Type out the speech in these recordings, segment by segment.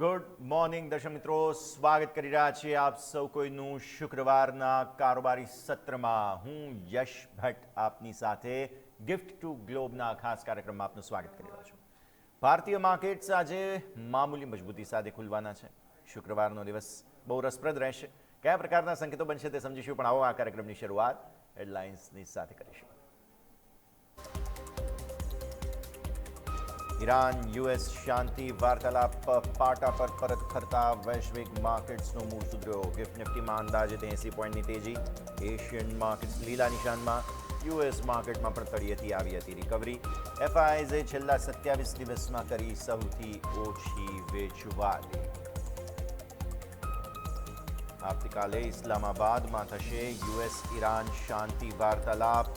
Good morning દર્શક મિત્રો, સ્વાગત કરી રહ્યા છીએ આપ સૌ કોઈનું શુક્રવારના કારોબારી સત્રમાં. હું યશ ભટ્ટ આપની સાથે ગિફ્ટ ટુ ગ્લોબના ખાસ કાર્યક્રમમાં આપનું સ્વાગત કરી રહ્યો છું. ભારતીય માર્કેટ્સ આજે મામૂલી મજબૂતી સાથે ખુલવાના છે. શુક્રવારનો દિવસ બહુ રસપ્રદ રહેશે. કયા પ્રકારના સંકેતો બનશે તે સમજીશું, પણ આવો આ કાર્યક્રમની શરૂઆત હેડલાઇન્સની સાથે કરીશું. ઈરાન યુએસ શાંતિ વાર્તાલાપ પાટા પર પરત ફરતા વૈશ્વિક માર્કેટ્સનો મૂળ સુધર્યો. ગિફ્ટ નિફ્ટીમાં અંદાજે 80 પોઈન્ટની તેજી. એશિયન માર્કેટ્સ લીલા નિશાનમાં. યુએસ માર્કેટમાં પણ તળિયેથી આવી હતી રિકવરી. એફઆઈઝે છેલ્લા 27 દિવસમાં કરી સૌથી ઓછી વેચવાલી. આવતીકાલે ઇસ્લામાબાદમાં થશે યુએસ ઈરાન શાંતિ વાર્તાલાપ.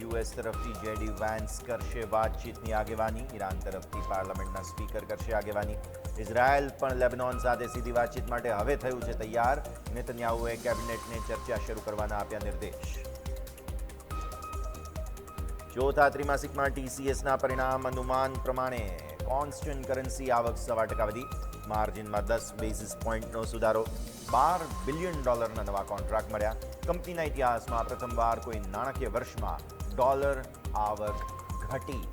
યુએસ તરફથી જેડી વાન્સ કરશે વાતચીતની આગેવાની. ઈરાન તરફથી પાર્લામેન્ટના સ્પીકર કરશે આગેવાની. ઇઝરાયલ પણ લેબનોન સાથે સીધી વાતચીત માટે હવે થયું છે તૈયાર. નેતન્યાહુએ કેબિનેટને ચર્ચા શરૂ કરવાના આપ્યા નિર્દેશ. ચોથા ત્રિમાસિકમાં ટીસીએસના પરિણામ અનુમાન પ્રમાણે કોન્સ્ટન્ટ કરન્સી આવક 1% વધી. માર્જિનમાં 10 બેઝિસ પોઈન્ટનો સુધારો. $12 બિલિયન નવા કોન્ટ્રાક્ટ મળ્યા. કંપનીના ઇતિહાસમાં પ્રથમવાર કોઈ નાણાકીય વર્ષમાં ડોલર આવક ઘટી.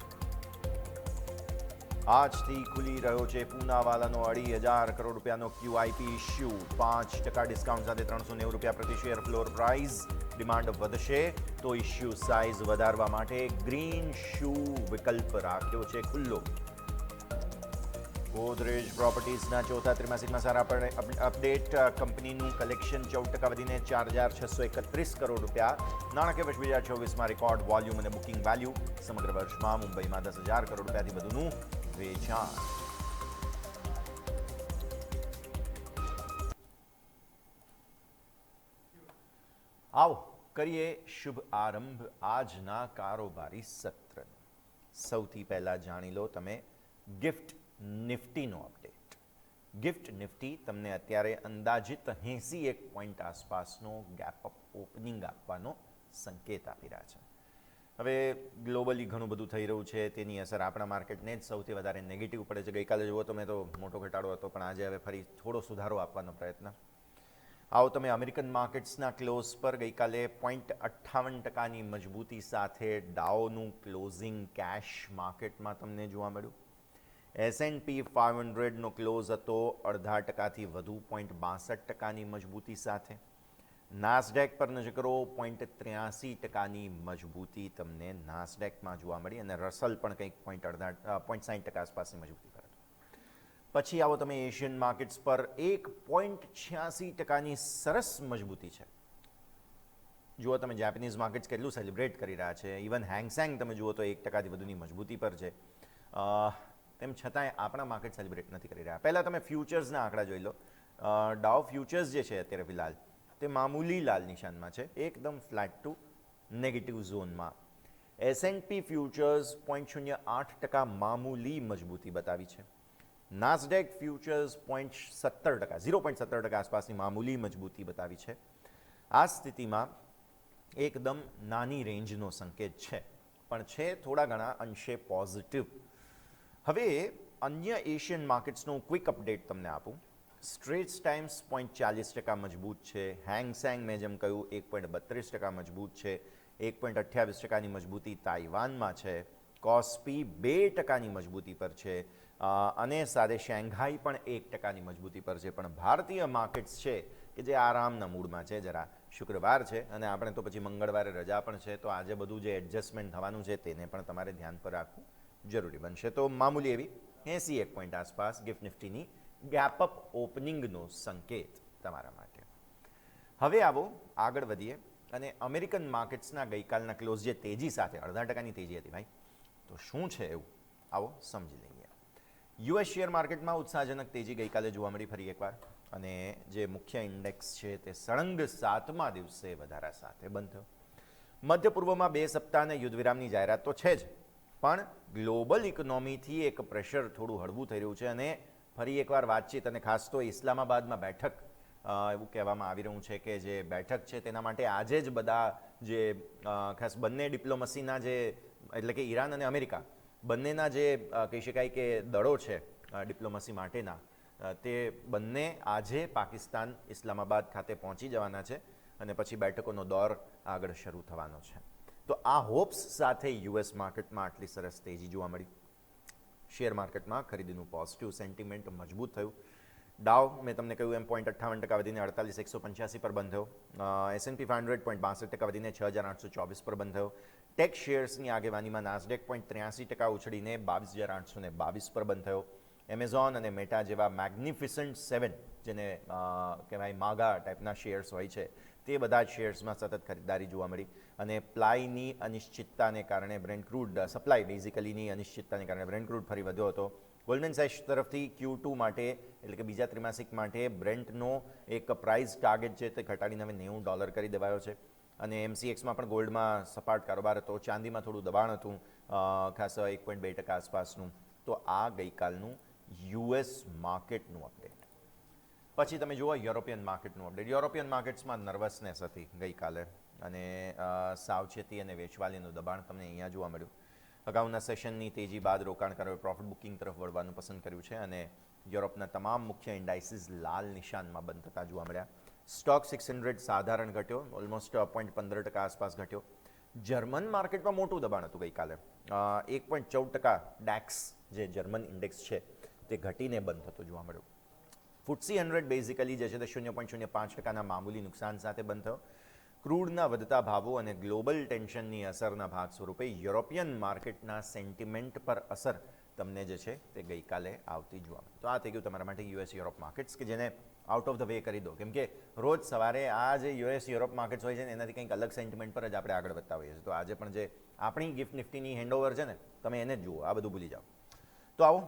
આજથી ખુલી રહ્યો છે પૂનાવાલાનો $2,500 કરોડ QIP ઇસ્યુ. 5% ડિસ્કાઉન્ટ સાથે ₹390 પ્રતિ શેર ફ્લોર પ્રાઇઝ. ડિમાન્ડ વધશે તો ઇસ્યુ સાઇઝ વધારવા માટે ગ્રીન શૂ વિકલ્પ રાખ્યો છે ખુલ્લો. ગોદરેજ પ્રોપર્ટીઝના ચોથા ત્રિમાસિકમાં સારા અપડેટ. કંપનીનું કલેક્શન 14% વધીને ₹4,631 કરોડ. નાણાકીય વર્ષ 2024માં રેકોર્ડ વોલ્યુમ અને બુકિંગ વેલ્યુ. સમગ્ર વર્ષમાં મુંબઈમાં 10,000 કરોડ રૂપિયાથી વધુનું વેચાણ. આવો કરીએ શુભ આરંભ આજના કારોબારી સત્રનો. સૌથી પહેલા જાણી લો તમે ગિફ્ટ નિફ્ટીનો અપડેટ. ગિફ્ટ નિફ્ટી તમને અત્યારે અંદાજિત 81 પોઈન્ટ આસપાસનો ગેપ અપ ઓપનિંગ આપવાનો સંકેત આપી રહ્યા છે. હવે ગ્લોબલી ઘણું બધું થઈ રહ્યું છે, તેની અસર આપણા માર્કેટને જ સૌથી વધારે નેગેટિવ પડે છે. ગઈકાલે જુઓ તમે તો મોટો ઘટાડો હતો, પણ આજે હવે ફરી થોડો સુધારો આપવાનો પ્રયત્ન. આવો તમે અમેરિકન માર્કેટ્સના ક્લોઝ પર ગઈકાલે 0.58%ની મજબૂતી સાથે ડાઓનું ક્લોઝિંગ કેશ માર્કેટમાં તમને જોવા મળ્યું. S&P 500નો ક્લોઝ હતો 0.5%થી વધુ 0.62%ની મજબૂતી સાથે. નાસ્ડેક પર નજર કરો, 0.83%ની મજબૂતી તમને નાસ્ડેકમાં જોવા મળી, અને રસલ પણ કંઈક 0.60% આસપાસની મજબૂતી પર હતું. પછી આવો તમે એશિયન માર્કેટ્સ પર 1.86%ની સરસ મજબૂતી છે. જુઓ તમે જાપાનીઝ માર્કેટ્સ કેટલું સેલિબ્રેટ કરી રહ્યા છે. ઇવન હેંગસેંગ તમે જુઓ તો 1%થી વધુની મજબૂતી પર છે. તેમ છતાંય આપણા માર્કેટ સેલિબ્રેટ નથી કરી રહ્યા. પહેલાં તમે ફ્યુચર્સના આંકડા જોઈ લો. ડાઉ ફ્યુચર્સ જે છે અત્યારે ફિલહાલ તે મામૂલી લાલ નિશાનમાં છે, એકદમ ફ્લેટ ટુ નેગેટિવ ઝોનમાં. S&P ફ્યુચર્સ 0.08% મામૂલી મજબૂતી બતાવી છે. નાસ્ડેક ફ્યુચર્સ 0.17% આસપાસની મામૂલી મજબૂતી બતાવી છે. આ સ્થિતિમાં એકદમ નાની રેન્જનો સંકેત છે, પણ છે થોડા ઘણા અંશે પોઝિટિવ. હવે અન્ય એશિયન માર્કેટ્સનું ક્વિક અપડેટ તમને આપું. સ્ટ્રેટ્સ ટાઈમ્સ 0.40% મજબૂત છે. હેંગસેંગ મેં જેમ કહ્યું 1.32% મજબૂત છે. 1.28%ની મજબૂતી તાઇવાનમાં છે. કોસ્પી 2%ની મજબૂતી પર છે, અને સાથે શેંઘાઈ પણ 1%ની મજબૂતી પર છે. પણ ભારતીય માર્કેટ્સ છે કે જે આરામના મૂડમાં છે. જરા શુક્રવાર છે અને આપણે તો પછી મંગળવારે રજા પણ છે, તો આજે બધું જે એડજસ્ટમેન્ટ થવાનું છે તેને પણ તમારે ધ્યાન પર રાખવું જરૂરી બનશે. તો મામૂલી એવી 81 પોઈન્ટ આસપાસ ગિફ્ટ નિફ્ટીની ગેપ અપ ઓપનિંગનો સંકેત તમારા માટે. હવે આવો આગળ વધીએ અને અમેરિકન માર્કેટ્સના ગઈકાલના ક્લોઝ જે તેજી સાથે 0.5%ની તેજી હતી ભાઈ, તો શું છે એવું આવો સમજી લઈએ. યુએસ શેર માર્કેટમાં ઉત્સાહજનક તેજી ગઈકાલે જોવા મળી ફરી એકવાર, અને જે મુખ્ય ઇન્ડેક્સ છે તે સળંગ 7મા દિવસે વધારા સાથે બંધ થયો. મધ્ય પૂર્વમાં 2 સપ્તાહના યુદ્ધ વિરામની જાહેરાત તો છે જ, પણ ગ્લોબલ ઇકોનોમીથી એક પ્રેશર થોડું હળવું થઈ રહ્યું છે, અને ફરી એકવાર વાતચીત, અને ખાસ તો ઇસ્લામાબાદમાં બેઠક, એવું કહેવામાં આવી રહ્યું છે કે જે બેઠક છે તેના માટે આજે જ બધા જે ખાસ બંને ડિપ્લોમસીના જે, એટલે કે ઈરાન અને અમેરિકા બંનેના જે કહી શકાય કે દળો છે ડિપ્લોમસી માટેના, તે બંને આજે પાકિસ્તાન ઇસ્લામાબાદ ખાતે પહોંચી જવાના છે અને પછી બેઠકોનો દોર આગળ શરૂ થવાનો છે. તો આ હોપ્સ સાથે યુએસ માર્કેટમાં આટલી સરસ તેજી જોવા મળી. શેર માર્કેટમાં ખરીદીનું પોઝિટિવ સેન્ટિમેન્ટ મજબૂત થયું. ડાવ મેં તમને કહ્યું એમ 0.58% વધીને 48,185 પર બંધ થયો. S&P 500 0.62% વધીને 6,824 પર બંધ થયો. ટેક શેર્સની આગેવાનીમાં નાસ્ડેક 0.83% ઉછળીને 22,822 પર બંધ થયો. એમેઝોન અને મેટા જેવા મેગ્નિફિસન્ટ 7 જેને કહેવાય માગા ટાઈપના શેર્સ હોય છે તે બધા જ શેર્સમાં સતત ખરીદારી જોવા મળી. અને પ્લાયની અનિશ્ચિતતાને કારણે બ્રેન્ટ ક્રૂડ સપ્લાય બેઝિકલીની અનિશ્ચિતતાને કારણે બ્રેન્ટ ક્રૂડ ફરી વધ્યો હતો. ગોલ્ડમેન સેક્સ તરફથી Q2 માટે એટલે કે બીજા ત્રિમાસિક માટે બ્રેન્ટનો એક પ્રાઇસ ટાર્ગેટ છે તે ઘટાડીને હવે $90 કરી દેવાયો છે. અને MCXમાં પણ ગોલ્ડમાં સપાટ કારોબાર હતો. ચાંદીમાં થોડું દબાણ હતું, ખાસ 1.2% આસપાસનું. તો આ ગઈકાલનું US માર્કેટનું અપડેટ. પછી તમે જુઓ યુરોપિયન માર્કેટનું અપડેટ. યુરોપિયન માર્કેટ્સમાં નર્વસનેસ હતી ગઈકાલે અને સાવચેતી અને વેચવાલીનું દબાણ તમને અહીંયા જોવા મળ્યું. અગાઉના સેશનની તેજી બાદ રોકાણકારોએ પ્રોફિટ બુકિંગ તરફ વળવાનું પસંદ કર્યું છે અને યુરોપના તમામ મુખ્ય ઇન્ડાઇસીસ લાલ નિશાનમાં બંધ થતા જોવા મળ્યા. સ્ટોક 600 સાધારણ ઘટ્યો, ઓલમોસ્ટ 0.15% આસપાસ ઘટ્યો. જર્મન માર્કેટમાં મોટું દબાણ હતું ગઈકાલે. 1.14% ડેક્સ જે જર્મન ઇન્ડેક્સ છે તે ઘટીને બંધ થતો જોવા મળ્યો. FTSE 100 બેઝિકલી જે છે તે 0.05%ના મામૂલી નુકસાન સાથે બંધ થયો. ક્રૂડના વધતા ભાવો અને ગ્લોબલ ટેન્શનની અસરના ભાગ સ્વરૂપે યુરોપિયન માર્કેટના સેન્ટિમેન્ટ પર અસર તમને જે છે તે ગઈકાલે આવતી જોવા મળે. તો આ થઈ ગયું તમારા માટે US યુરોપ માર્કેટ્સ કે જેને આઉટ ઓફ ધ વે કરી દો, કેમ કે રોજ સવારે આ જે US યુરોપ માર્કેટ્સ હોય છે ને એનાથી કંઈક અલગ સેન્ટિમેન્ટ પર જ આપણે આગળ વધતા હોઈએ છીએ. તો આજે પણ જે આપણી ગિફ્ટ નિફ્ટીની હેન્ડઓવર છે ને તમે એને જ જુઓ, આ બધું ભૂલી જાઓ. તો આવો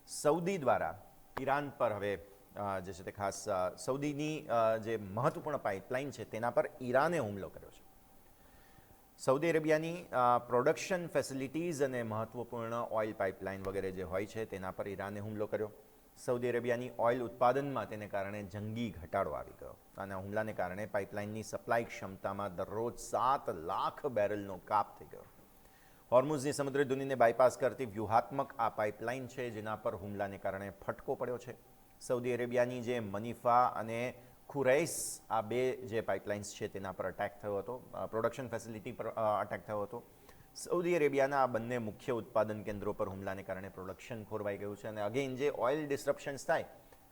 સૌદી દ્વારા ઈરાન પર હવે જે છે તે ખાસ સૌદીની જે મહત્વપૂર્ણ પાઇપલાઇન છે તેના પર ઈરાને હુમલો કર્યો છે. સૌદી અરેબિયાની પ્રોડક્શન ફેસિલિટીઝ અને મહત્વપૂર્ણ ઓઇલ પાઇપલાઇન વગેરે જે હોય છે તેના પર ઈરાને હુમલો કર્યો. સૌદી અરેબિયાની ઓઇલ ઉત્પાદનમાં તેને કારણે જંગી ઘટાડો આવી ગયો. અને હુમલાને કારણે પાઇપલાઇનની સપ્લાય ક્ષમતામાં દરરોજ 7 લાખ બેરલનો કાપ થઈ ગયો. હોર્મુઝની સમુદ્રી ધુનીને બાયપાસ કરતી વ્યૂહાત્મક આ પાઇપલાઇન છે જેના પર હુમલાને કારણે ફટકો પડ્યો છે. સૌદી અરેબિયાની જે મનીફા અને ખુરૈસ આ બે જે પાઇપલાઇન્સ છે તેના પર અટેક થયો હતો, પ્રોડક્શન ફેસિલિટી પર અટેક થયો હતો. સૌદી અરેબિયાના આ બંને મુખ્ય ઉત્પાદન કેન્દ્રો પર હુમલાને કારણે પ્રોડક્શન ખોરવાઈ ગયું છે. અને અગેન જે ઓઇલ ડિસ્રપ્શન્સ થાય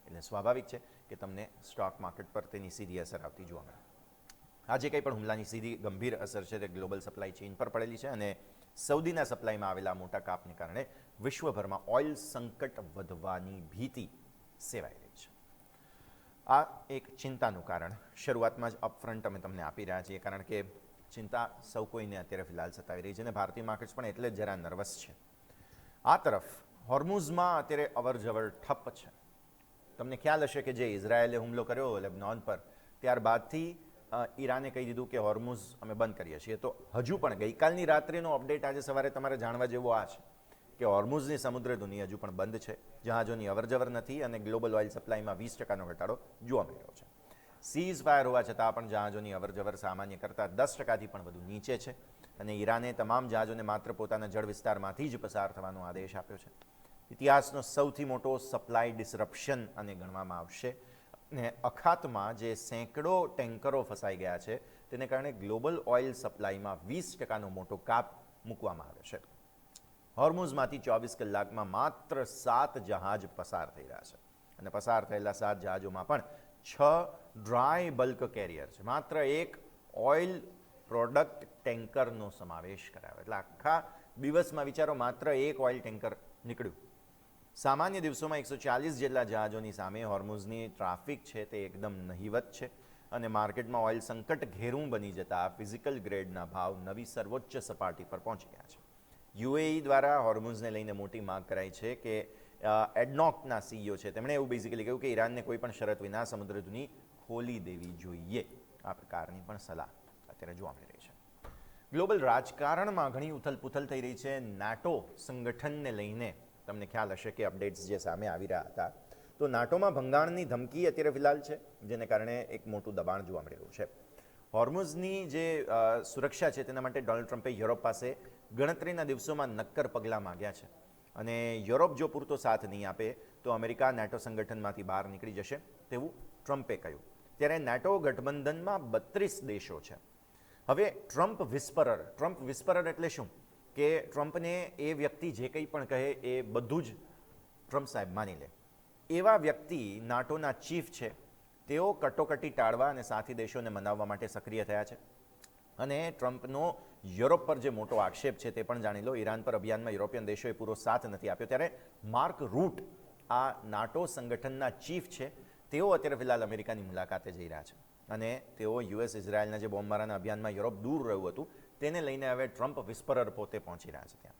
એટલે સ્વાભાવિક છે કે તમને સ્ટોક માર્કેટ પર તેની સીધી અસર આવતી જોવા મળે. આજે કંઈ પણ હુમલાની સીધી ગંભીર અસર છે તે ગ્લોબલ સપ્લાય ચેઇન પર પડેલી છે અને સૌદીના સપ્લાયમાં આવેલા મોટા કાપને કારણે વિશ્વભરમાં ઓઇલ સંકટ વધવાની ભીતિ સેવાઈ રહી છે. આ એક ચિંતાનું કારણ શરૂઆતમાં જ અપફ્રન્ટ અમે તમને આપી રહ્યા છીએ, કારણ કે ચિંતા સૌ કોઈને અત્યારે ફિલહાલ સતાવી રહી છે અને ભારતીય માર્કેટ્સ પણ એટલે જ જરા નર્વસ છે. આ તરફ હોર્મુઝમાં અત્યારે અવરજવર ઠપ છે. તમને ખ્યાલ હશે કે જે ઇઝરાયેલે હુમલો કર્યો લેબનોન પર ત્યારબાદથી ઈરાને કહી દીધું કે હોર્મુઝ અમે બંધ કરીએ છીએ. તો હજુ પણ ગઈકાલની રાત્રિનો અપડેટ આજે સવારે તમારે જાણવા જેવો આ છે કે હોર્મુઝની સમુદ્ર ધુની હજુ પણ બંધ છે, જહાજોની અવરજવર નથી અને ગ્લોબલ ઓઇલ સપ્લાયમાં 20%નો ઘટાડો જોવા મળ્યો છે. સીઝ ફાયર હોવા છતાં પણ જહાજોની અવરજવર સામાન્ય કરતાં 10%થી પણ વધુ નીચે છે અને ઈરાને તમામ જહાજોને માત્ર પોતાના જળ વિસ્તારમાંથી જ પસાર થવાનો આદેશ આપ્યો છે. ઇતિહાસનો સૌથી મોટો સપ્લાય ડિસરપ્શન અને ગણવામાં આવશે અને અખાતમાં જે સેંકડો ટેન્કરો ફસાઈ ગયા છે તેને કારણે ગ્લોબલ ઓઇલ સપ્લાયમાં 20%નો મોટો કાપ મૂકવામાં આવ્યો છે. હોર્મુઝમાંથી 24 કલાકમાં માત્ર 7 જહાજ પસાર થઈ રહ્યા છે અને પસાર થયેલા 7 જહાજોમાં પણ 6 ડ્રાય બલ્ક કેરિયર છે. માત્ર એક ઓઇલ પ્રોડક્ટ ટેન્કરનો સમાવેશ કરાયો. એટલે આખા દિવસમાં વિચારો માત્ર એક ઓઇલ ટેન્કર નીકળ્યું. સામાન્ય દિવસોમાં 140 જેટલા જહાજોની સામે હોર્મુઝની ટ્રાફિક છે તે એકદમ નહિવત છે અને માર્કેટમાં ઓઇલ સંકટ ઘેરું બની જતા ફિઝિકલ ગ્રેડના ભાવ નવી સર્વોચ્ચ સપાટી પર પહોંચી ગયા છે. UAE દ્વારા હોર્મુઝને લઈને મોટી માંગ કરાઈ છે કે એડનોકના CEO છે તેમણે એવું બેઝિકલી કહ્યું કે ઈરાનને કોઈ પણ શરત વિના સમુદ્ર ધુની ખોલી દેવી જોઈએ. આ પ્રકારની પણ સલાહ અત્યારે જોવા મળી રહી છે. ગ્લોબલ રાજકારણમાં ઘણી ઉથલપુથલ થઈ રહી છે. નાટો સંગઠનને લઈને તમને ખ્યાલ હશે કે અપડેટ્સ જે સામે આવી રહ્યા હતા. તો નાટોમાં ભંગાણની ધમકી અત્યારે ફિલહાલ છે જેને કારણે એક મોટું દબાણ જોવા મળી રહ્યું છે. હોર્મુઝની જે સુરક્ષા છે તેના માટે ડોનાલ્ડ ટ્રમ્પે યુરોપ પાસે ગણતરીના દિવસોમાં નક્કર પગલાં માંગ્યા છે અને યુરોપ જો પૂરતો સાથ નહીં આપે તો અમેરિકા નેટો સંગઠનમાંથી બહાર નીકળી જશે તેવું ટ્રમ્પે કહ્યું. ત્યારે નેટો ગઠબંધનમાં 32 દેશો છે. હવે ટ્રમ્પ વિસ્પરર એટલે શું કે ટ્રમ્પને એ વ્યક્તિ જે કંઈ પણ કહે એ બધું જ ટ્રમ્પ સાહેબ માની લે. એવા વ્યક્તિ નાટોના ચીફ છે. તેઓ કટોકટી ટાળવા અને સાથી દેશોને મનાવવા માટે સક્રિય થયા છે. અને ટ્રમ્પનો યુરોપ પર જે મોટો આક્ષેપ છે તે પણ જાણી લો. ઈરાન પર અભિયાનમાં યુરોપિયન દેશોએ પૂરો સાથ નથી આપ્યો. ત્યારે માર્ક રૂટ આ નાટો સંગઠનના ચીફ છે. તેઓ અત્યારે ફિલહાલ અમેરિકાની મુલાકાતે જઈ રહ્યા છે અને તેઓ યુએસ ઇઝરાયલના જે બોમ્બમારાના અભિયાનમાં યુરોપ દૂર રહ્યું હતું તેને લઈને હવે ટ્રમ્પ વિસ્પરર પોતે પહોંચી રહ્યા છે ત્યાં.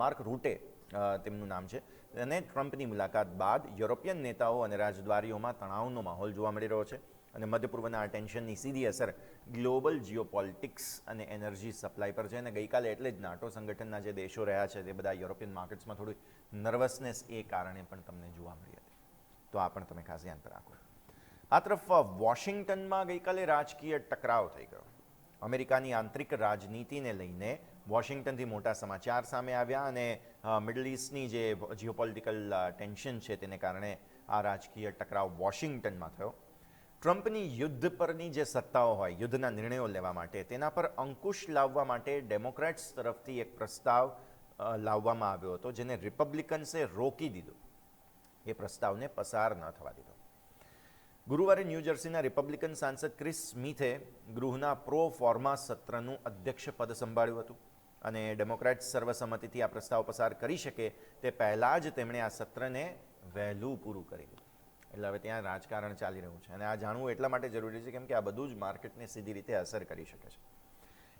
માર્ક રૂટે તેમનું નામ છે અને ટ્રમ્પની મુલાકાત બાદ યુરોપિયન નેતાઓ અને રાજદ્વારીઓમાં તણાવનો માહોલ જોવા મળી રહ્યો છે અને મધ્ય પૂર્વના આ ટેન્શનની સીધી અસર ગ્લોબલ જીઓપોલિટિક્સ અને એનર્જી સપ્લાય પર છે. અને ગઈકાલે એટલે જ નાટો સંગઠનના જે દેશો રહ્યા છે તે બધા યુરોપિયન માર્કેટ્સમાં થોડી નર્વસનેસ એ કારણે પણ તમને જોવા મળી હતી. તો આ પણ તમે ખાસ ધ્યાન પર રાખો. આ તરફ વોશિંગ્ટનમાં ગઈકાલે રાજકીય ટકરાવ થઈ ગયો. અમેરિકાની આંતરિક રાજનીતિને લઈને વોશિંગ્ટનથી મોટા સમાચાર સામે આવ્યા અને મિડલ ઇસ્ટની જે જીઓપોલિટિકલ ટેન્શન છે તેને કારણે આ રાજકીય ટકરાવ વોશિંગ્ટનમાં થયો. ટ્રમ્પની યુદ્ધ પરની જે સત્તાઓ હોય યુદ્ધના નિર્ણયો લેવા માટે તેના પર અંકુશ લાવવા માટે ડેમોક્રેટ્સ તરફથી એક પ્રસ્તાવ લાવવામાં આવ્યો હતો જેને રિપબ્લિકન્સે રોકી દીધો. એ પ્રસ્તાવને પસાર ન થવા દીધો. ગુરુવારે ન્યૂ જર્સીના રિપબ્લિકન સાંસદ ક્રિસ સ્મિથે ગૃહના પ્રો ફોર્મા સત્રનું અધ્યક્ષપદ સંભાળ્યું હતું અને ડેમોક્રેટ્સ સર્વસંમતિથી આ પ્રસ્તાવ પસાર કરી શકે તે પહેલાં જ તેમણે આ સત્રને વહેલું પૂરું કરી દીધું. એટલે હવે ત્યાં રાજકારણ ચાલી રહ્યું છે અને આ જાણવું એટલા માટે જરૂરી છે કેમ કે આ બધું જ માર્કેટને સીધી રીતે અસર કરી શકે છે.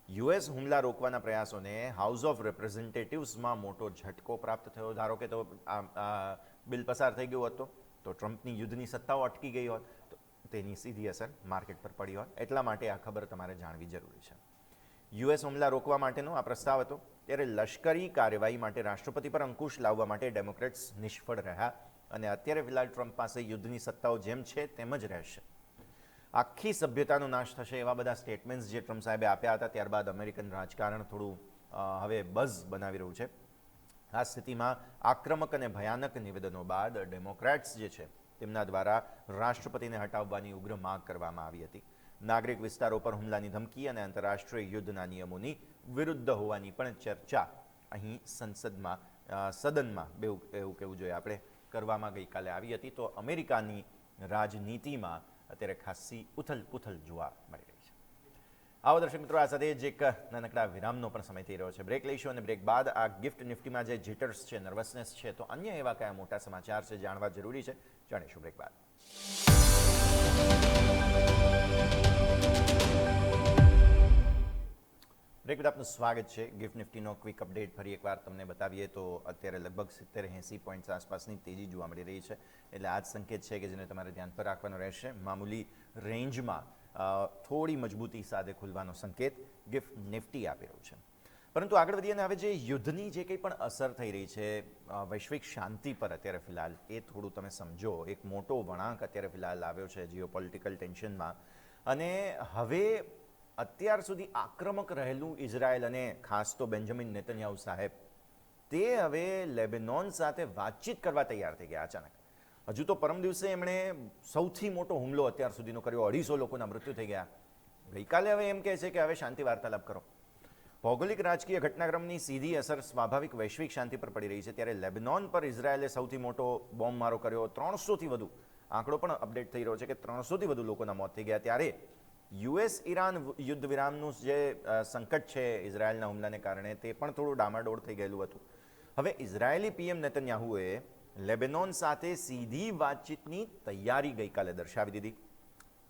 યુએસ હુમલા રોકવાના પ્રયાસોને હાઉસ ઓફ રિપ્રેઝેન્ટેટિવ્સમાં મોટો ઝટકો પ્રાપ્ત થયો. ધારો કે તો આ બિલ પસાર થઈ ગયું હતું તો ટ્રમ્પની યુદ્ધની સત્તાઓ અટકી ગઈ હોત તો તેની સીધી અસર માર્કેટ પર પડી હોત. એટલા માટે આ ખબર તમારે જાણવી જરૂરી છે. યુએસ હુમલા રોકવા માટેનો આ પ્રસ્તાવ હતો. ત્યારે લશ્કરી કાર્યવાહી માટે રાષ્ટ્રપતિ પર અંકુશ લાવવા માટે ડેમોક્રેટ્સ નિષ્ફળ રહ્યા અને અત્યારે ફિલહાલ ટ્રમ્પ પાસે યુદ્ધની સત્તાઓ જેમ છે તેમ જ રહેશે. આખી સભ્યતાનો નાશ થશે એવા બધા સ્ટેટમેન્ટ્સ જે ટ્રમ્પ સાહેબે આપ્યા હતા ત્યારબાદ અમેરિકન રાજકારણ થોડું હવે બઝ બનાવી રહ્યું છે. આ સ્થિતિમાં આક્રમક અને ભયાનક નિવેદનો બાદ ડેમોક્રેટ્સ જે છે તેમના દ્વારા રાષ્ટ્રપતિને હટાવવાની ઉગ્ર માંગ કરવામાં આવી હતી. નાગરિક વિસ્તારો પર હુમલાની ધમકી અને આંતરરાષ્ટ્રીય યુદ્ધના નિયમોની વિરુદ્ધ હોવાની પણ ચર્ચા અહીં સદનમાં એવું કહેવું જોઈએ આપણે કરવામાં ગઈકાલે આવી હતી. તો અમેરિકાની રાજનીતિમાં અત્યારે ખાસી ઉથલ-પુથલ જોવા મળી રહી છે. આવો દર્શક મિત્રો, આ સાથે જ એક નાનકડા વિરામનો પણ સમય થઈ રહ્યો છે. બ્રેક લઈશું અને બ્રેક બાદ આ ગિફ્ટ નિફ્ટીમાં જે જીટર્સ છે, નર્વસનેસ છે, તો અન્ય એવા કયા મોટા સમાચાર છે જાણવા જરૂરી છે, જાણીશું બ્રેક બાદ. બ્રેક બાદ આપનું સ્વાગત છે. ગિફ્ટ નિફ્ટીનો ક્વિક અપડેટ ફરી એકવાર તમને બતાવીએ તો અત્યારે લગભગ 70-80 પોઈન્ટ્સ આસપાસની તેજી જોવા મળી રહી છે. એટલે આ જ સંકેત છે કે જેને તમારે ધ્યાન પર રાખવાનો રહેશે. મામૂલી રેન્જમાં થોડી મજબૂતી સાથે ખુલવાનો સંકેત ગિફ્ટ નિફ્ટી આપી રહ્યું છે. પરંતુ આગળ વધીએ અને હવે જે યુદ્ધની જે કંઈ પણ અસર થઈ રહી છે વૈશ્વિક શાંતિ પર અત્યારે ફિલહાલ એ થોડું તમે સમજો. એક મોટો વળાંક અત્યારે ફિલહાલ આવ્યો છે જીઓપોલિટિકલ ટેન્શનમાં અને હવે અત્યાર સુધી આક્રમક રહેલું ઇઝરાયલ અને ખાસ તો બેન્જામિન નેતન્યાહુ સાહેબ તે હવે લેબેનોન સાથે વાતચીત કરવા તૈયાર થઈ ગયા અચાનક. હજુ તો પરમ દિવસે એમણે સૌથી મોટો હુમલો અત્યાર સુધીનો કર્યો, 250 લોકોના મૃત્યુ થઈ ગયા. ગઈકાલે હવે એમ કહે છે કે હવે શાંતિ વાર્તાલાપ કરો. ભૌગોલિક રાજકીય ઘટનાક્રમની સીધી અસર સ્વાભાવિક વૈશ્વિક શાંતિ પર પડી રહી છે. ત્યારે લેબેનોન પર ઇઝરાયલે સૌથી મોટો બોમ્બમારો કર્યો. 300થી વધુ આંકડો પણ અપડેટ થઈ રહ્યો છે કે 300થી વધુ લોકોના મોત થઈ ગયા. ત્યારે યુએસ ઈરાન યુદ્ધ વિરામનું જે સંકટ છે ઇઝરાયલના હુમલાને કારણે તે પણ થોડું ડામાડોળ થઈ ગયેલું હતું. હવે ઇઝરાયેલી પીએમ નેતન્યાહુએ લેબેનોન સાથે સીધી વાતચીતની તૈયારી ગઈકાલે દર્શાવી દીધી.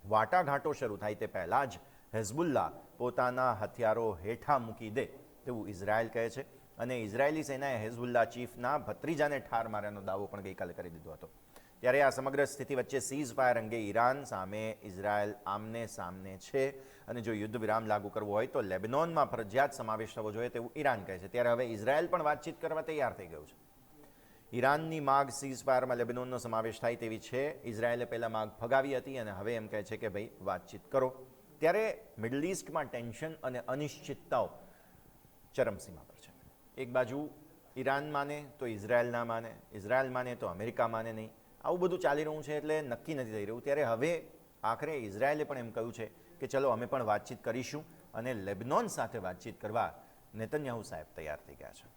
વાટાઘાટો શરૂ થાય તે પહેલાં જ હિઝબુલ્લાહ પોતાના હથિયારો હેઠા મૂકી દે તેવું ઇઝરાયલ કહે છે અને ઇઝરાયેલી સેનાએ હિઝબુલ્લાહ ચીફના ભત્રીજાને ઠાર માર્યાનો દાવો પણ ગઈકાલે કરી દીધો હતો. ત્યારે આ સમગ્ર સ્થિતિ વચ્ચે સીઝ ફાયર અંગે ઈરાન સામે ઇઝરાયલ આમને સામને છે અને જો યુદ્ધ વિરામ લાગુ કરવો હોય તો લેબેનોનમાં ફરજિયાત સમાવેશ થવો જોઈએ તેવું ઈરાન કહે છે. ત્યારે હવે ઇઝરાયલ પણ વાતચીત કરવા તૈયાર થઈ ગયું છે. ઈરાનની માગ સીઝ ફાયરમાં લેબેનોનનો સમાવેશ થાય તેવી છે. ઇઝરાયેલે પહેલાં માગ ફગાવી હતી અને હવે એમ કહે છે કે ભાઈ વાતચીત કરો. ત્યારે મિડલ ઇસ્ટમાં ટેન્શન અને અનિશ્ચિતતાઓ ચરમસીમા પર છે. એક બાજુ ઈરાન માને તો ઇઝરાયલ ના માને, ઇઝરાયલ માને તો અમેરિકા માને નહીં. આવું બધું ચાલી રહ્યું છે એટલે નક્કી નથી થઈ રહ્યું. ત્યારે હવે આખરે ઇઝરાયલે પણ એમ કહ્યું છે કે ચલો અમે પણ વાતચીત કરીશું, અને લેબનોન સાથે વાતચીત કરવા નેતન્યાહુ સાહેબ તૈયાર થઈ ગયા છે.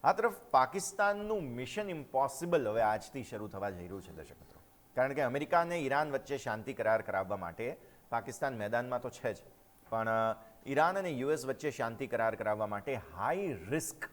આ તરફ પાકિસ્તાનનું મિશન ઇમ્પોસિબલ હવે આજથી શરૂ થવા જઈ રહ્યું છે દર્શક મિત્રો. કારણ કે અમેરિકા અને ઈરાન વચ્ચે શાંતિ કરાર કરાવવા માટે પાકિસ્તાન મેદાનમાં તો છે જ, પણ ઈરાન અને યુએસ વચ્ચે શાંતિ કરાર કરાવવા માટે હાઈ રિસ્ક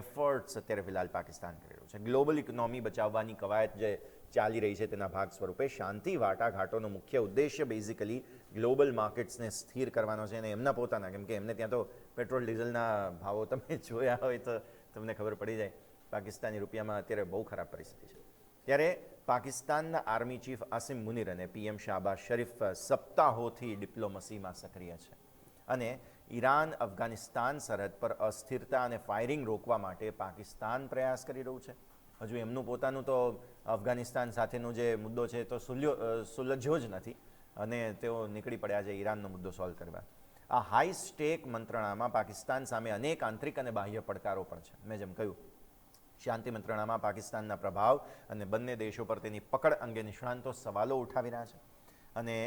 એફર્ટ્સ અત્યારે ફિલહાલ પાકિસ્તાન કરી રહ્યું છે. ગ્લોબલ ઇકોનોમી બચાવવાની કવાયત જે ચાલી રહી છે તેના ભાગ સ્વરૂપે શાંતિ વાટાઘાટોનો મુખ્ય ઉદ્દેશ્ય બેઝિકલી ગ્લોબલ માર્કેટ્સને સ્થિર કરવાનો છે, અને એમના પોતાના, કેમ કે એમને ત્યાં તો પેટ્રોલ ડીઝલના ભાવો તમે જોયા હોય તો તમને ખબર પડી જાય. પાકિસ્તાની રૂપિયામાં અત્યારે બહુ ખરાબ પરિસ્થિતિ છે. ત્યારે પાકિસ્તાનના આર્મી ચીફ આસિમ મુનીર અને પીએમ શાહબાઝ શરીફ સપ્તાહોથી ડિપ્લોમસીમાં સક્રિય છે, અને ઈરાન અફઘાનિસ્તાન સરહદ પર અસ્થિરતા અને ફાયરિંગ રોકવા માટે પાકિસ્તાન પ્રયાસ કરી રહ્યું છે. હજુ એમનું પોતાનું તો અફઘાનિસ્તાન સાથેનો જે મુદ્દો છે તો સુલઝ્યો જ નથી, અને તેઓ નીકળી પડ્યા છે ઈરાનનો મુદ્દો સોલ્વ કરવા. આ હાઈ સ્ટેક મંત્રણામાં પાકિસ્તાન સામે અનેક આંતરિક અને બાહ્ય પડકારો પણ છે. મેં જેમ કહ્યું, શાંતિ મંત્રણામાં પાકિસ્તાનના પ્રભાવ અને બંને દેશો પર તેની પકડ અંગે નિષ્ણાંતો સવાલો ઉઠાવી રહ્યા છે, અને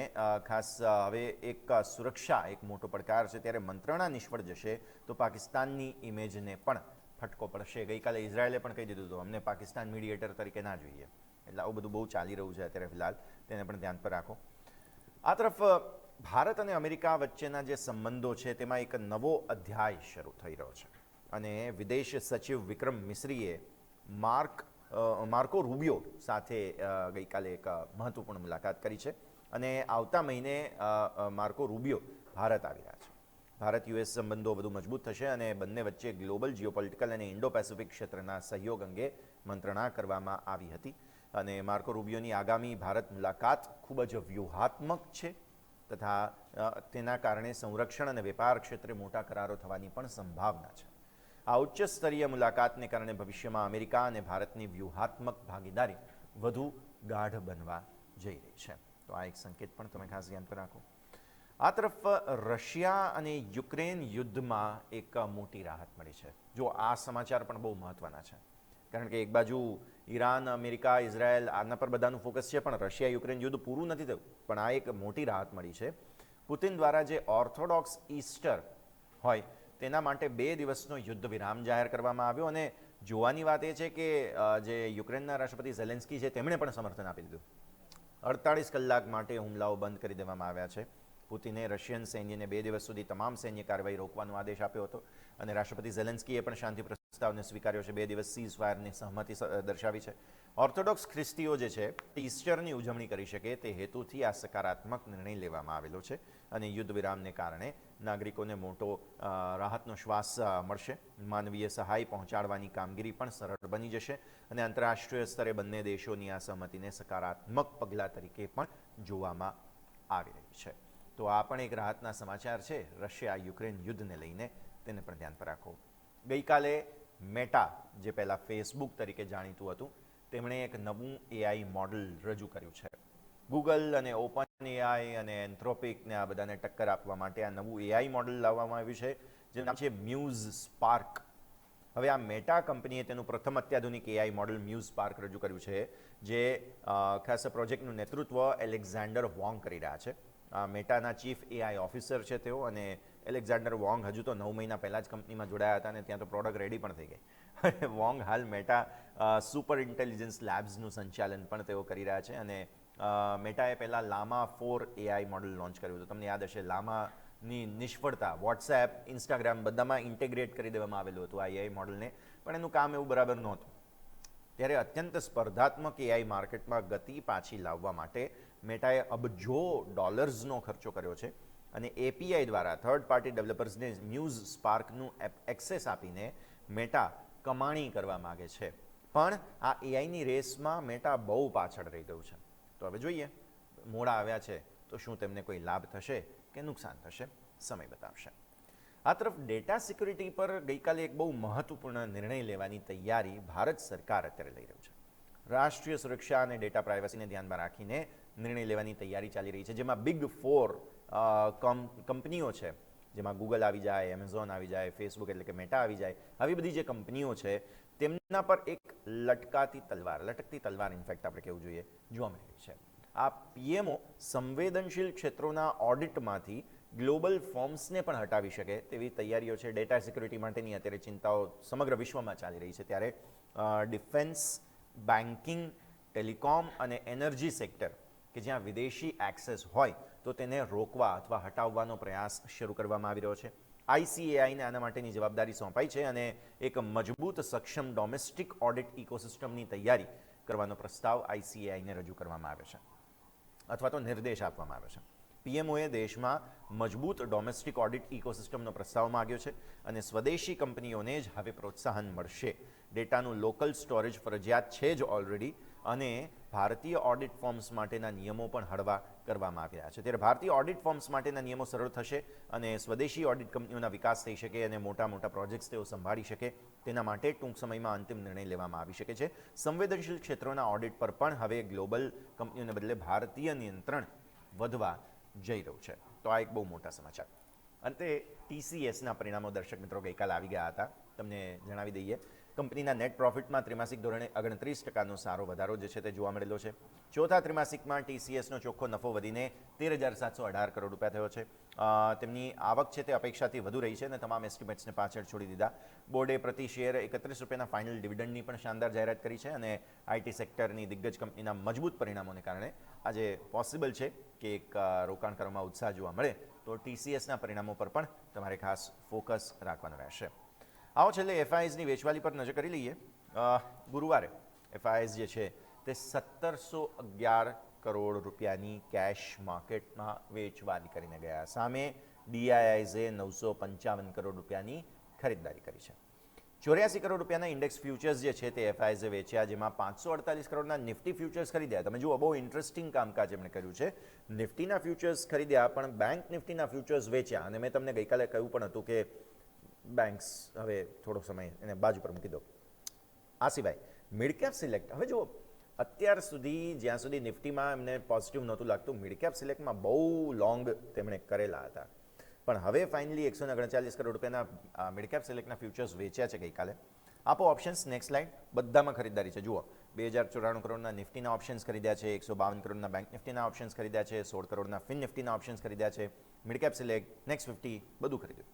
ખાસ હવે એક સુરક્ષા એક મોટો પડકાર છે. ત્યારે મંત્રણા નિષ્ફળ જશે તો પાકિસ્તાનની ઇમેજને પણ ફટકો પડશે. ગઈકાલે ઇઝરાયલે પણ કહી દીધું હતું અમને પાકિસ્તાન મીડિયેટર તરીકે ના જોઈએ. એટલે આવું બધું બહુ ચાલી રહ્યું છે અત્યારે ફિલહાલ, તેને પણ ધ્યાન પર રાખો. આ તરફ ભારત અને અમેરિકા વચ્ચેના જે સંબંધો છે તેમાં એક નવો અધ્યાય શરૂ થઈ રહ્યો છે, અને વિદેશ સચિવ વિક્રમ મિસ્રીએ માર્કો રૂબિયો સાથે ગઈકાલે એક મહત્વપૂર્ણ મુલાકાત કરી છે, અને આવતા મહિને માર્કો રૂબિયો ભારત આવી રહ્યા છે. ભારત યુએસ સંબંધો વધુ મજબૂત થશે, અને બંને વચ્ચે ગ્લોબલ જીઓપોલિટિકલ અને ઇન્ડો પેસિફિક ક્ષેત્રના સહયોગ અંગે મંત્રણા કરવામાં આવી હતી. અને માર્કો રૂબિયોની આગામી ભારત મુલાકાત ખૂબ જ વ્યૂહાત્મક છે, તથા તેના કારણે સંરક્ષણ અને વેપાર ક્ષેત્રે મોટા કરારો થવાની પણ સંભાવના છે. આ ઉચ્ચ સ્તરીય મુલાકાતને કારણે ભવિષ્યમાં અમેરિકા અને ભારતની વ્યૂહાત્મક ભાગીદારી વધુ ગાઢ બનવા જઈ રહી છે. તો આ એક સંકેત પણ તમે ખાસ ધ્યાન પર રાખો. આ તરફ રશિયા અને યુક્રેન યુદ્ધમાં એક મોટી રાહત મળી છે. જો આ સમાચાર પણ બહુ મહત્વના છે, કારણ કે એક બાજુ ઈરાન, અમેરિકા, ઇઝરાયલ આના પર બધાનું ફોકસ છે, પણ રશિયા યુક્રેન યુદ્ધ પૂરું નથી થયું. પણ આ એક મોટી રાહત મળી છે. પુતિન દ્વારા જે ઓર્થોડોક્સ ઈસ્ટર હોય તેના માટે 2 દિવસનો યુદ્ધ વિરામ જાહેર કરવામાં આવ્યો, અને જોવાની વાત એ છે કે જે યુક્રેનના રાષ્ટ્રપતિ ઝેલેન્સ્કી છે તેમણે પણ સમર્થન આપી દીધું. 48 કલાક માટે હુમલાઓ બંધ કરી દેવામાં આવ્યા છે. પુતિને રશિયન સૈન્યને 2 દિવસ સુધી તમામ સૈન્ય કાર્યવાહી રોકવાનો આદેશ આપ્યો હતો, અને રાષ્ટ્રપતિ ઝેલેન્સ્કીએ પણ શાંતિ પ્રસ્તાવને સ્વીકાર્યો છે. 2 દિવસ સીઝ ફાયરની સહમતિ દર્શાવી છે. ઓર્થોડોક્સ ખ્રિસ્તીઓ જે છે ઈસ્ટરની ઉજવણી કરી શકે તે હેતુથી આ સકારાત્મક નિર્ણય લેવામાં આવેલો છે, અને યુદ્ધ વિરામને કારણે નાગરિકોને મોટો રાહતનો શ્વાસ મળશે. માનવીય સહાય પહોંચાડવાની કામગીરી પણ સરળ બની જશે, અને આંતરરાષ્ટ્રીય સ્તરે બંને દેશોની આ સહમતિને સકારાત્મક પગલાં તરીકે પણ જોવામાં આવી રહી છે. તો આ પણ એક રાહતના સમાચાર છે રશિયા યુક્રેન યુદ્ધને લઈને, તેને પણ ધ્યાન પર રાખો. ગઈકાલે મેટા, જે પહેલાં ફેસબુક તરીકે જાણીતું હતું, તેમણે એક નવું એઆઈ મોડલ રજૂ કર્યું છે. ગૂગલ અને ઓપન એઆઈ અને એન્થ્રોપિકને આ બધાને ટક્કર આપવા માટે આ નવું એઆઈ મોડલ લાવવામાં આવ્યું છે, જેનું નામ છે મ્યુઝ સ્પાર્ક. હવે આ મેટા કંપનીએ તેનું પ્રથમ અત્યાધુનિક એઆઈ મોડલ મ્યુઝ સ્પાર્ક રજૂ કર્યું છે, જે ખાસ પ્રોજેક્ટનું નેતૃત્વ એલેક્ઝાન્ડર વોંગ કરી રહ્યા છે. મેટાના ચીફ એઆઈ ઓફિસર છે તેઓ, અને એલેક્ઝાન્ડર વોંગ હજુ તો 9 મહિના પહેલાં જ કંપનીમાં જોડાયા હતા, અને ત્યાં તો પ્રોડક્ટ રેડી પણ થઈ ગઈ. વોંગ હાલ મેટા સુપર ઇન્ટેલિજન્સ લેબ્સનું સંચાલન પણ તેઓ કરી રહ્યા છે, અને મેટાએ પહેલાં લામા 4 એઆઈ મોડલ લોન્ચ કર્યું હતું. તમને યાદ હશે, લામાની નિષ્ફળતા વોટ્સએપ, ઇન્સ્ટાગ્રામ બધામાં ઇન્ટેગ્રેટ કરી દેવામાં આવેલું હતું આ એઆઈ મોડલને, પણ એનું કામ એવું બરાબર નહોતું. ત્યારે અત્યંત સ્પર્ધાત્મક એઆઈ માર્કેટમાં ગતિ પાછી લાવવા માટે મેટાએ અબજો ડોલર્સનો ખર્ચો કર્યો છે, અને એપીઆઈ દ્વારા થર્ડ પાર્ટી ડેવલપર્સને મ્યુઝ સ્પાર્કનું એક્સેસ આપીને મેટા કમાણી કરવા માગે છે. પણ આ એઆઈની રેસમાં મેટા બહુ પાછળ રહી ગયું છે. તો હવે જોઈએ, મોડા આવ્યા છે તો શું તેમને કોઈ લાભ થશે કે નુકસાન થશે, સમય બતાવશે. આ તરફ ડેટા સિક્યુરિટી પર ગઈકાલે એક બહુ મહત્વપૂર્ણ નિર્ણય લેવાની તૈયારી ભારત સરકાર અત્યારે લઈ રહ્યું છે. રાષ્ટ્રીય સુરક્ષા અને ડેટા પ્રાઇવસીને ધ્યાનમાં રાખીને નિર્ણય લેવાની તૈયારી ચાલી રહી છે, જેમાં બિગ 4 કંપનીઓ છે જેમાં ગૂગલ આવી જાય, એમેઝોન આવી જાય, ફેસબુક એટલે કે મેટા આવી જાય, આવી બધી જે કંપનીઓ છે તેમના પર એક લટકતી તલવાર ઇનફેક્ટ આપણે કહેવું જોઈએ, જોવા મળી રહી છે. આ પીએમઓ સંવેદનશીલ ક્ષેત્રોના ઓડિટમાંથી ગ્લોબલ ફોર્મ્સને પણ હટાવી શકે તેવી તૈયારીઓ છે. ડેટા સિક્યુરિટી માટેની અત્યારે ચિંતાઓ સમગ્ર વિશ્વમાં ચાલી રહી છે, ત્યારે ડિફેન્સ, બેન્કિંગ, ટેલિકોમ અને એનર્જી સેક્ટર કે જ્યાં વિદેશી એક્સેસ હોય તો તેને રોકવા અથવા હટાવવાનો પ્રયાસ શરૂ કરવામાં આવી રહ્યો છે. ICAIને આના માટેની જવાબદારી સોંપાઈ છે અને એક મજબૂત સક્ષમ ડોમેસ્ટિક ઓડિટ ઇકોસિસ્ટમની તૈયારી કરવાનો પ્રસ્તાવ ICAIને રજૂ કરવામાં આવ્યો છે અથવા તો નિર્દેશ આપવામાં આવ્યો છે. પીએમઓએ દેશમાં મજબૂત ડોમેસ્ટિક ઓડિટ ઇકોસિસ્ટમનો પ્રસ્તાવ માંગ્યો છે અને સ્વદેશી કંપનીઓને જ હવે પ્રોત્સાહન મળશે. ડેટાનું લોકલ સ્ટોરેજ ફરજિયાત છે જ ઓલરેડી અને ભારતીય ઓડિટ ફોર્મ્સ માટેના નિયમો પણ હળવા કરવામાં આવ્યા છે. ત્યારે ભારતીય ઓડિટ ફોર્મ્સ માટેના નિયમો સરળ થશે અને સ્વદેશી ઓડિટ કંપનીઓના વિકાસ થઈ શકે અને મોટા પ્રોજેક્ટ્સ તેઓ સંભાળી શકે, તેના માટે ટૂંક સમયમાં અંતિમ નિર્ણય લેવામાં આવી શકે છે. સંવેદનશીલ ક્ષેત્રોના ઓડિટ પર પણ હવે ગ્લોબલ કંપનીઓને બદલે ભારતીય નિયંત્રણ વધવા જઈ રહ્યું છે. તો આ એક બહુ મોટા સમાચાર. અંતે TCSના પરિણામો દર્શક મિત્રો ગઈકાલે આવી ગયા હતા. તમને જણાવી દઈએ, કંપનીના નેટ પ્રોફિટમાં ત્રિમાસિક ધોરણે 29% સારો વધારો જે છે તે જોવા મળેલો છે. ચોથા ત્રિમાસિકમાં TCSનો ચોખ્ખો નફો વધીને 13,718 કરોડ રૂપિયા થયો છે. તેમની આવક છે તે અપેક્ષાથી વધુ રહી છે અને તમામ એસ્ટિમેટ્સને પાછળ છોડી દીધા. બોર્ડે પ્રતિ શેર 31 રૂપિયાના ફાઇનલ ડિવિડન્ડની પણ શાનદાર જાહેરાત કરી છે અને IT સેક્ટરની દિગ્ગજ કંપનીના મજબૂત પરિણામોને કારણે આજે પોસિબલ છે કે એક રોકાણકારોમાં ઉત્સાહ જોવા મળે તો TCSના પરિણામો પર પણ તમારે ખાસ ફોકસ રાખવાનું રહેશે. આવો છેલ્લે FISની વેચવાલી પર નજર કરી લઈએ. ગુરુવારે FIS જે છે તે 1711 કરોડ રૂપિયાની કેશ માર્કેટમાં વેચવાલી કરીને ગયા. સામે DIISએ 955 કરોડ રૂપિયાની ખરીદદારી કરી છે. 84 કરોડ રૂપિયાના ઇન્ડેક્સ ફ્યુચર્સ જે છે તે FISએ વેચ્યા, જેમાં 548 કરોડના નિફ્ટી ફ્યુચર્સ ખરીદ્યા. તમે જુઓ, બહુ ઇન્ટરેસ્ટિંગ કામકાજ એમણે કર્યું છે. નિફ્ટીના ફ્યુચર્સ ખરીદ્યા પણ બેંક નિફ્ટીના ફ્યુચર્સ વેચ્યા. અને મેં તમને ગઈકાલે કહ્યું પણ હતું કે બેંક્સ હવે થોડો સમય એને બાજુ પર મૂકી દો. આ સિવાય મિડ કેપ સિલેક્ટ, હવે જુઓ, અત્યાર સુધી જ્યાં સુધી નિફ્ટીમાં એમને પોઝિટિવ નહોતું લાગતું, મિડ કેપ સિલેક્ટમાં બહુ લોંગ તેમણે કરેલા હતા. પણ હવે ફાઇનલી 139 કરોડ રૂપિયાના મિડ કેપ સિલેક્ટના ફ્યુચર્સ વેચ્યા છે ગઈકાલે. આપો ઓપ્શન્સ, નેક્સ્ટ સ્લાઇડ. બધામાં ખરીદદારી છે. જુઓ, 2094 કરોડના નિફ્ટીના ઓપ્શન્સ ખરીદ્યા છે, 152 કરોડના બેંક નિફ્ટીના ઓપ્શન્સ ખરીદ્યા છે, 16 કરોડના ફિન નિફ્ટીના ઓપ્શન્સ ખરીદ્યા છે, મિડ કેપ સિલેક્ટ, નેક્સ્ટ 50 બધું ખરીદ્યું.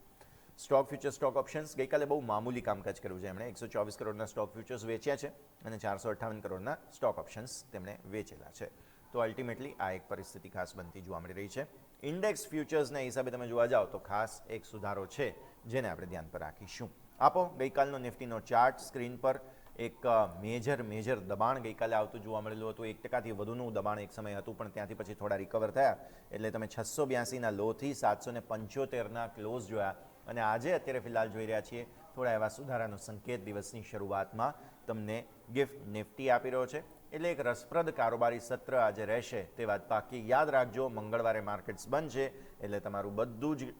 સ્ટોક ફ્યુચર્સ, સ્ટોક ઓપ્શન્સ ગઈકાલે બહુ મામૂલી કામકાજ કર્યું છે એમણે. 124 કરોડના સ્ટોક ફ્યુચર્સ વેચ્યા છે અને 458 કરોડના સ્ટોક ઓપ્શન્સ તેમણે વેચેલા છે. તો અલ્ટિમેટલી આ એક પરિસ્થિતિ ખાસ બનતી જોવા મળી રહી છે. ઇન્ડેક્સ ફ્યુચર્સના હિસાબે તમે જોવા જાઓ તો ખાસ એક સુધારો છે જેને આપણે ધ્યાન પર રાખીશું. આપો ગઈકાલનો નિફ્ટીનો ચાર્ટ સ્ક્રીન પર. એક મેજર દબાણ ગઈકાલે આવતું જોવા મળેલું હતું. 1%થી વધુનું દબાણ એક સમય હતું, પણ ત્યાંથી પછી થોડા રિકવર થયા એટલે તમે 682ના લોથી 775ના ક્લોઝ જોયા અને આજે અત્યારે ફિલહાલ જોઈ રહ્યા છીએ થોડા એવા સુધારાનો સંકેત દિવસની શરૂઆતમાં તમને ગિફ્ટ નિફ્ટી આપી રહ્યો છે. એટલે એક રસપ્રદ કારોબારી સત્ર આજે રહેશે તે વાત પાકી. યાદ રાખજો, મંગળવારે માર્કેટ્સ બંધ છે એટલે તમારું બધું જ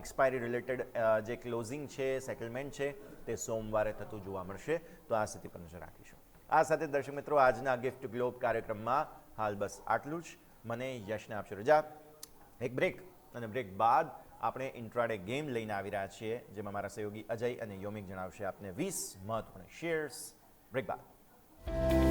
એક્સપાયરી રિલેટેડ જે ક્લોઝિંગ છે, સેટલમેન્ટ છે, તે સોમવારે થતું જોવા મળશે. તો આ સ્થિતિ પર નજર રાખીશું. આ સાથે દર્શક મિત્રો, આજના ગિફ્ટ ગ્લોબ કાર્યક્રમમાં હાલ બસ આટલું જ. મને યશને આપશો રજા. એક બ્રેક અને બ્રેક બાદ આપણે ઇન્ટ્રાડે ગેમ લઈને આવી રહ્યા છીએ, જેમાં મારા સહયોગી અજય અને યોમિક જણાવશે આપને 20 મહત્વના શેર્સ. બ્રેક બાદ.